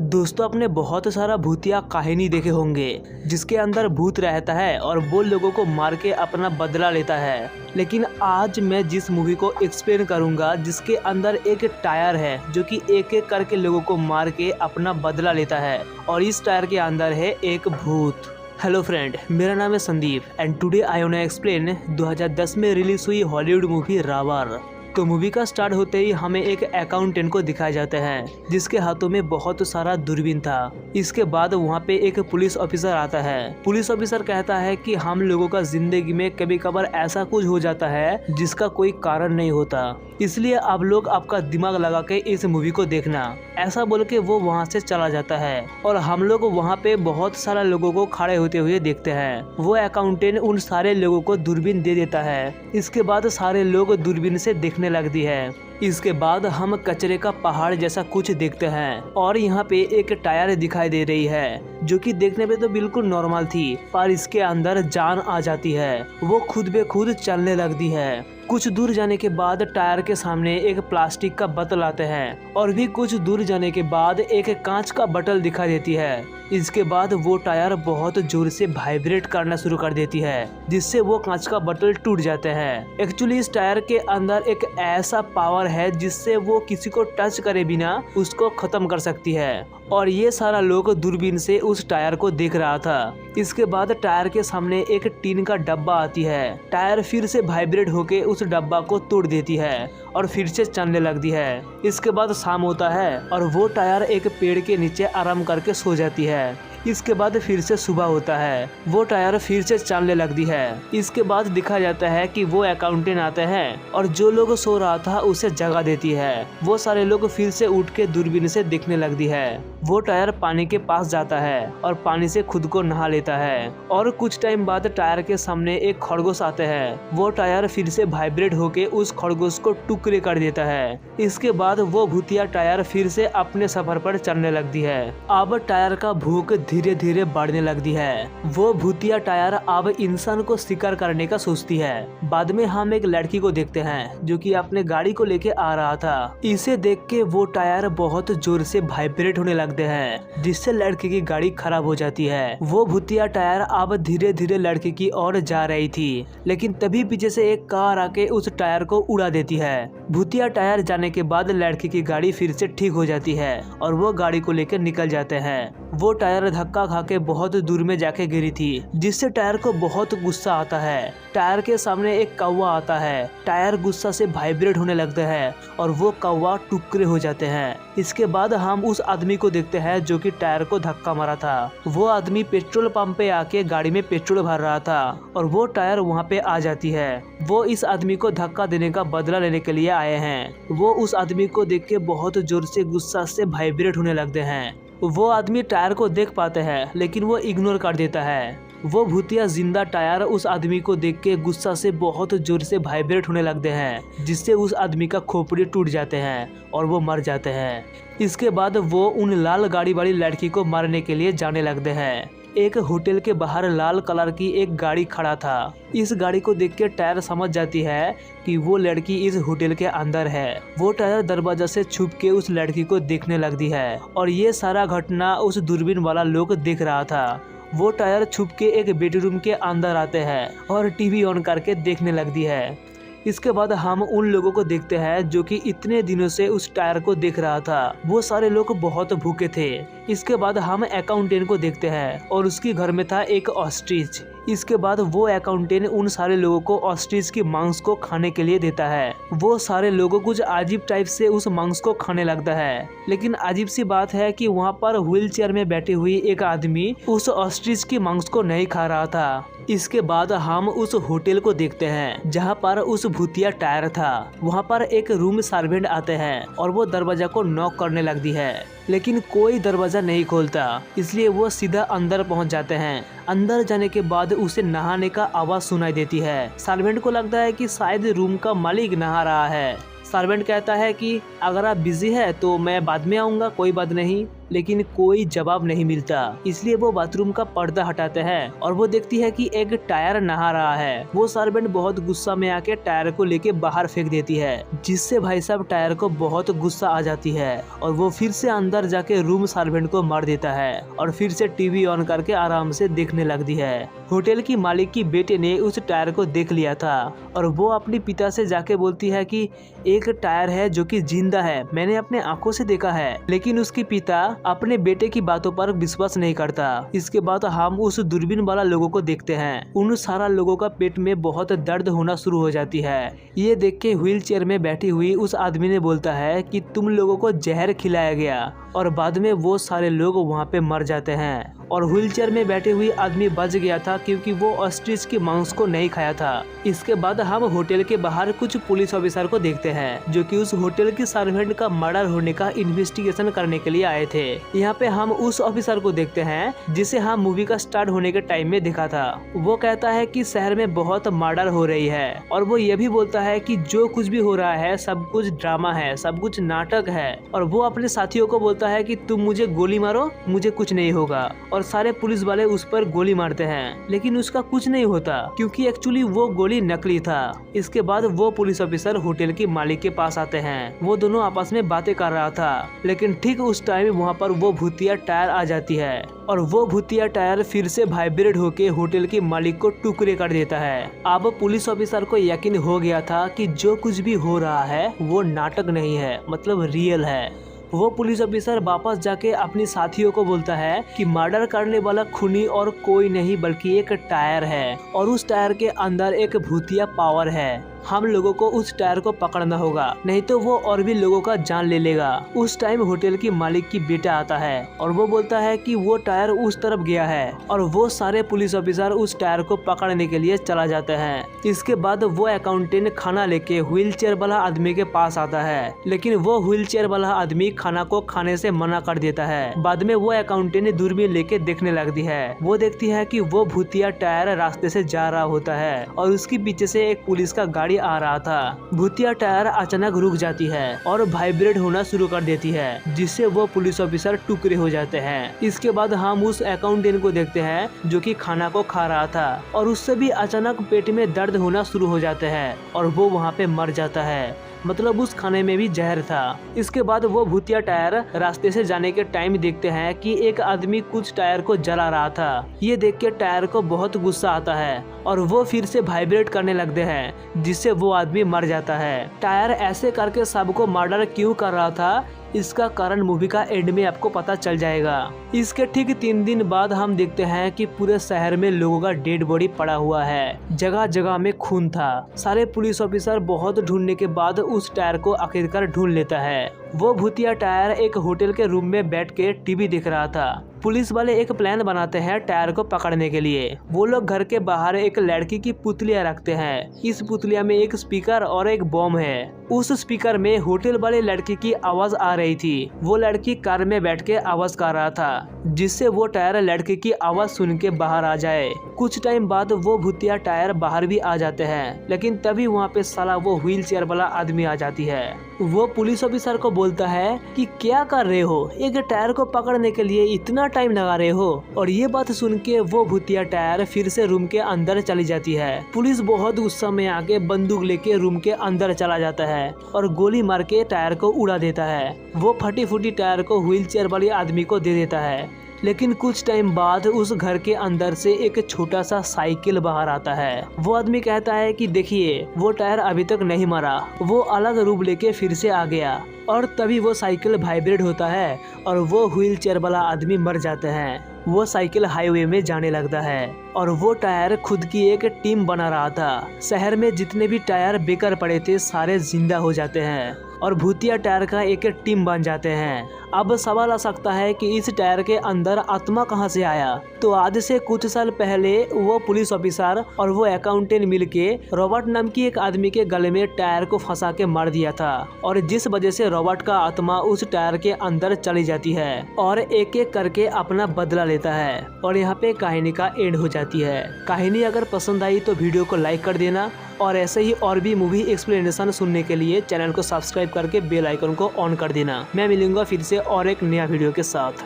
दोस्तों, आपने बहुत सारा भूतिया कहानी देखे होंगे जिसके अंदर भूत रहता है और वो लोगों को मार के अपना बदला लेता है। लेकिन आज मैं जिस मूवी को एक्सप्लेन करूंगा जिसके अंदर एक टायर है जो कि एक एक करके लोगों को मार के अपना बदला लेता है और इस टायर के अंदर है एक भूत। हेलो फ्रेंड, मेरा नाम है Sandeep and today I want to explain 2010 में रिलीज हुई हॉलीवुड मूवी रावर। तो मूवी का स्टार्ट होते ही हमें एक अकाउंटेंट को दिखाया जाता है जिसके हाथों में बहुत सारा दूरबीन था। इसके बाद वहाँ पे एक पुलिस ऑफिसर आता है। पुलिस ऑफिसर कहता है कि हम लोगों का जिंदगी में कभी कभार ऐसा कुछ हो जाता है जिसका कोई कारण नहीं होता, इसलिए आप लोग आपका दिमाग लगा के इस मूवी को देखना। ऐसा बोल के वो वहाँ से चला जाता है और हम लोग वहाँ पे बहुत सारा लोगों को खड़े होते हुए देखते हैं। वो अकाउंटेंट उन सारे लोगों को दूरबीन दे देता है। इसके बाद सारे लोग दूरबीन से देखने लगती है। इसके बाद हम कचरे का पहाड़ जैसा कुछ देखते हैं और यहाँ पे एक टायर दिखाई दे रही है जो कि देखने पे तो बिल्कुल नॉर्मल थी, पर इसके अंदर जान आ जाती है। वो खुद बे खुद चलने लगती है। कुछ दूर जाने के बाद टायर के सामने एक प्लास्टिक का बोतल आते हैं और भी कुछ दूर जाने के बाद एक कांच का बोतल दिखाई देती है। इसके बाद वो टायर बहुत जोर से वाइब्रेट करना शुरू कर देती है जिससे वो कांच का बोतल टूट जाते हैं। एक्चुअली इस टायर के अंदर एक ऐसा पावर है जिससे वो किसी को टच करे बिना उसको खत्म कर सकती है और ये सारा लोग दूरबीन से उस टायर को देख रहा था। इसके बाद टायर के सामने एक टीन का डब्बा आती है। टायर फिर से वाइब्रेट होके उस डब्बा को तोड़ देती है और फिर से चलने लगती है। इसके बाद शाम होता है और वो टायर एक पेड़ के नीचे आराम करके सो जाती है। इसके बाद फिर से सुबह होता है, वो टायर फिर से चलने लगती है। इसके बाद दिखा जाता है कि वो अकाउंटेंट आते हैं और जो लोग सो रहा था उसे जगा देती है। वो सारे लोग फिर से उठ के दूरबीन से देखने लगती है। वो टायर पानी के पास जाता है और पानी से खुद को नहा लेता है और कुछ टाइम बाद टायर के सामने एक खरगोश आते हैं। वो टायर फिर से वाइब्रेट होके उस खरगोश को टुकड़े कर देता है। इसके बाद वो भूतिया टायर फिर से अपने सफर पर चलने लगती है। अब टायर का भूख धीरे धीरे बढ़ने लगती है। वो भूतिया टायर अब इंसान को शिकार करने का सोचती है। बाद में हम एक लड़की को देखते हैं जो कि अपने गाड़ी को लेके आ रहा था। इसे देख के वो टायर बहुत जोर से वाइब्रेट होने लगते हैं जिससे लड़की की गाड़ी खराब हो जाती है। वो भूतिया टायर अब धीरे धीरे लड़की की ओर जा रही थी, लेकिन तभी पीछे से एक कार आके उस टायर को उड़ा देती है। भूतिया टायर जाने के बाद लड़की की गाड़ी फिर से ठीक हो जाती है और वो गाड़ी को लेकर निकल जाते हैं। वो टायर धक्का खा के बहुत दूर में जाके गिरी थी जिससे टायर को बहुत गुस्सा आता है। टायर के सामने एक कौवा आता है। टायर गुस्सा से वाइब्रेट होने लगता है और वो कौवा टुकड़े हो जाते हैं। इसके बाद हम उस आदमी को देखते हैं जो कि टायर को धक्का मारा था। वो आदमी पेट्रोल पंप पे आके गाड़ी में पेट्रोल भर रहा था और वो टायर वहाँ पे आ जाती है। वो इस आदमी को धक्का देने का बदला लेने के लिए आए हैं। वो उस आदमी को देख के बहुत जोर से गुस्सा से वाइब्रेट होने लगते हैं। वो आदमी टायर को देख पाते हैं लेकिन वो इग्नोर कर देता है। वो भूतिया जिंदा टायर उस आदमी को देख के गुस्सा से बहुत जोर से वाइब्रेट होने लगते हैं जिससे उस आदमी का खोपड़ी टूट जाते हैं और वो मर जाते हैं। इसके बाद वो उन लाल गाड़ी वाली लड़की को मारने के लिए जाने लगते हैं। एक होटल के बाहर लाल कलर की एक गाड़ी खड़ा था। इस गाड़ी को देख के टायर समझ जाती है कि वो लड़की इस होटल के अंदर है। वो टायर दरवाजा से छुप के उस लड़की को देखने लगती है और ये सारा घटना उस दूरबीन वाला लोग देख रहा था। वो टायर छुप के एक बेडरूम के अंदर आते हैं और टीवी ऑन करके देखने लगती है। इसके बाद हम उन लोगों को देखते हैं जो कि इतने दिनों से उस टायर को देख रहा था। वो सारे लोग बहुत भूखे थे। इसके बाद हम अकाउंटेंट को देखते हैं और उसके घर में था एक ऑस्ट्रिच। इसके बाद वो अकाउंटेंट उन सारे लोगों को ऑस्ट्रिच की मांस को खाने के लिए देता है। वो सारे लोगों कुछ अजीब टाइप से उस मांस को खाने लगता है, लेकिन अजीब सी बात है कि वहाँ पर व्हील चेयर में बैठी हुई एक आदमी उस ऑस्ट्रिच की मांस को नहीं खा रहा था। इसके बाद हम उस होटल को देखते हैं जहाँ पर उस भूतिया टायर था। वहाँ पर एक रूम सर्वेंट आते हैं और वो दरवाजा को नॉक करने लगती है, लेकिन कोई दरवाजा नहीं खोलता, इसलिए वो सीधा अंदर पहुँच जाते हैं। अंदर जाने के बाद उसे नहाने का आवाज सुनाई देती है। सर्वेंट को लगता है कि शायद रूम का मालिक नहा रहा है। सर्वेंट कहता है कि अगर आप बिजी है तो मैं बाद में आऊँगा, कोई बात नहीं। लेकिन कोई जवाब नहीं मिलता। इसलिए वो बाथरूम का पर्दा हटाते हैं और वो देखती है कि एक टायर नहा रहा है। वो सर्वेंट बहुत गुस्सा में आके टायर को लेके बाहर फेंक देती है, जिससे भाई साहब टायर को बहुत गुस्सा आ जाती है और वो फिर से अंदर जाके रूम सर्वेंट को मार देता है और फिर से टीवी ऑन करके आराम से देखने लगती है। होटल की मालिक की बेटे ने उस टायर को देख लिया था और वो अपने पिता से जाके बोलती है कि एक टायर है जो कि जिंदा है, मैंने अपने आंखों से देखा है। लेकिन उसके पिता अपने बेटे की बातों पर विश्वास नहीं करता। इसके बाद हम उस दूरबीन वाला लोगों को देखते हैं। उन सारा लोगों का पेट में बहुत दर्द होना शुरू हो जाती है। ये देख के व्हील चेयर में बैठी हुई उस आदमी ने बोलता है कि तुम लोगों को जहर खिलाया गया और बाद में वो सारे लोग वहाँ पे मर जाते हैं। और व्हील चेयर में बैठे हुए आदमी बच गया था क्योंकि वो ऑस्ट्रिच के मांस को नहीं खाया था। इसके बाद हम होटल के बाहर कुछ पुलिस ऑफिसर को देखते हैं जो कि उस होटल की सर्वेंट का मर्डर होने का इन्वेस्टिगेशन करने के लिए आए थे। यहाँ पे हम उस ऑफिसर को देखते हैं जिसे हम मूवी का स्टार्ट होने के टाइम में देखा था। वो कहता है कि शहर में बहुत मर्डर हो रही है और वो ये भी बोलता है कि जो कुछ भी हो रहा है सब कुछ ड्रामा है, सब कुछ नाटक है। और वो अपने साथियों को बोलता है कि तुम मुझे गोली मारो, मुझे कुछ नहीं होगा। और सारे पुलिस वाले उस पर गोली मारते हैं लेकिन उसका कुछ नहीं होता क्योंकि एक्चुअली वो गोली नकली था। इसके बाद वो पुलिस ऑफिसर होटल के मालिक के पास आते हैं। वो दोनों आपस में बातें कर रहा था लेकिन ठीक उस टाइम वहाँ पर वो भूतिया टायर आ जाती है और वो भूतिया टायर फिर से वाइब्रेट होके होटल के मालिक को टुकड़े कर देता है। अब पुलिस ऑफिसर को यकीन हो गया था कि जो कुछ भी हो रहा है वो नाटक नहीं है, मतलब रियल है। वो पुलिस ऑफिसर वापस जाके अपने साथियों को बोलता है कि मर्डर करने वाला खूनी और कोई नहीं बल्कि एक टायर है और उस टायर के अंदर एक भूतिया पावर है। हम लोगों को उस टायर को पकड़ना होगा, नहीं तो वो और भी लोगों का जान ले लेगा। उस टाइम होटल की मालिक की बेटा आता है और वो बोलता है कि वो टायर उस तरफ गया है और वो सारे पुलिस ऑफिसर उस टायर को पकड़ने के लिए चला जाते हैं। इसके बाद वो अकाउंटेंट खाना लेके व्हील चेयर वाला आदमी के पास आता है लेकिन वो व्हील चेयर वाला आदमी खाना को खाने से मना कर देता है। बाद में वो अकाउंटेंट दूरबीन लेके देखने लगती है। वो देखती है कि वो भूतिया टायर रास्ते से जा रहा होता है और उसके पीछे से एक पुलिस का गाड़ी आ रहा था। भूतिया टायर अचानक रुक जाती है और वाइब्रेट होना शुरू कर देती है जिससे वो पुलिस ऑफिसर टुकड़े हो जाते हैं। इसके बाद हम उस अकाउंटेंट को देखते हैं जो कि खाना को खा रहा था और उससे भी अचानक पेट में दर्द होना शुरू हो जाते हैं और वो वहाँ पे मर जाता है, मतलब उस खाने में भी जहर था। इसके बाद वो भूतिया टायर रास्ते से जाने के टाइम देखते हैं कि एक आदमी कुछ टायर को जला रहा था। ये देख के टायर को बहुत गुस्सा आता है और वो फिर से वाइब्रेट करने लगते हैं जिससे वो आदमी मर जाता है। टायर ऐसे करके सबको मर्डर क्यों कर रहा था इसका कारण मूवी का एंड में आपको पता चल जाएगा। इसके ठीक 3 दिन बाद हम देखते हैं कि पूरे शहर में लोगों का डेड बॉडी पड़ा हुआ है, जगह जगह में खून था। सारे पुलिस ऑफिसर बहुत ढूंढने के बाद उस टायर को आखिरकार ढूंढ लेता है। वो भूतिया टायर एक होटल के रूम में बैठ के टीवी देख रहा था। पुलिस वाले एक प्लान बनाते हैं टायर को पकड़ने के लिए। वो लोग घर के बाहर एक लड़की की पुतलियां रखते हैं। इस पुतलिया में एक स्पीकर और एक बॉम्ब है। उस स्पीकर में होटल वाले लड़की की आवाज आ रही थी। वो लड़की कार में बैठ के आवाज कर रहा था जिससे वो टायर लड़की की आवाज सुन के बाहर आ जाए। कुछ टाइम बाद वो भूतिया टायर बाहर भी आ जाते हैं लेकिन तभी वहाँ पे साला वो व्हील चेयर वाला आदमी आ जाती है। वो पुलिस ऑफिसर को बोलता है कि क्या कर रहे हो, एक टायर को पकड़ने के लिए इतना टाइम लगा रहे हो। और ये बात सुन के वो भूतिया टायर फिर से रूम के अंदर चली जाती है। पुलिस बहुत गुस्सा में आके बंदूक लेके रूम के अंदर चला जाता है और गोली मार के टायर को उड़ा देता है। वो फटी फूटी टायर को व्हील चेयर वाले आदमी को दे देता है। लेकिन कुछ टाइम बाद उस घर के अंदर से एक छोटा सा साइकिल बाहर आता है। वो आदमी कहता है कि देखिए वो टायर अभी तक नहीं मरा, वो अलग रूप लेके फिर से आ गया। और तभी वो साइकिल वाइब्रेट होता है और वो व्हील चेयर वाला आदमी मर जाते हैं। वो साइकिल हाईवे में जाने लगता है और वो टायर खुद की एक टीम बना रहा था। शहर में जितने भी टायर बेकार पड़े थे सारे जिंदा हो जाते हैं और भूतिया टायर का एक टीम बन जाते हैं। अब सवाल आ सकता है कि इस टायर के अंदर आत्मा कहां से आया। तो आज से कुछ साल पहले वो पुलिस ऑफिसर और वो अकाउंटेंट मिलके रॉबर्ट नाम की एक आदमी के गले में टायर को फंसा के मार दिया था और जिस वजह से रॉबर्ट का आत्मा उस टायर के अंदर चली जाती है और एक एक करके अपना बदला लेता है। और यहाँ पे कहानी का एंड हो जाती है। कहानी अगर पसंद आई तो वीडियो को लाइक कर देना और ऐसे ही और भी मूवी एक्सप्लेनेशन सुनने के लिए चैनल को सब्सक्राइब करके बेल आइकन को ऑन कर देना। मैं मिलूंगा फिर से और एक नया वीडियो के साथ।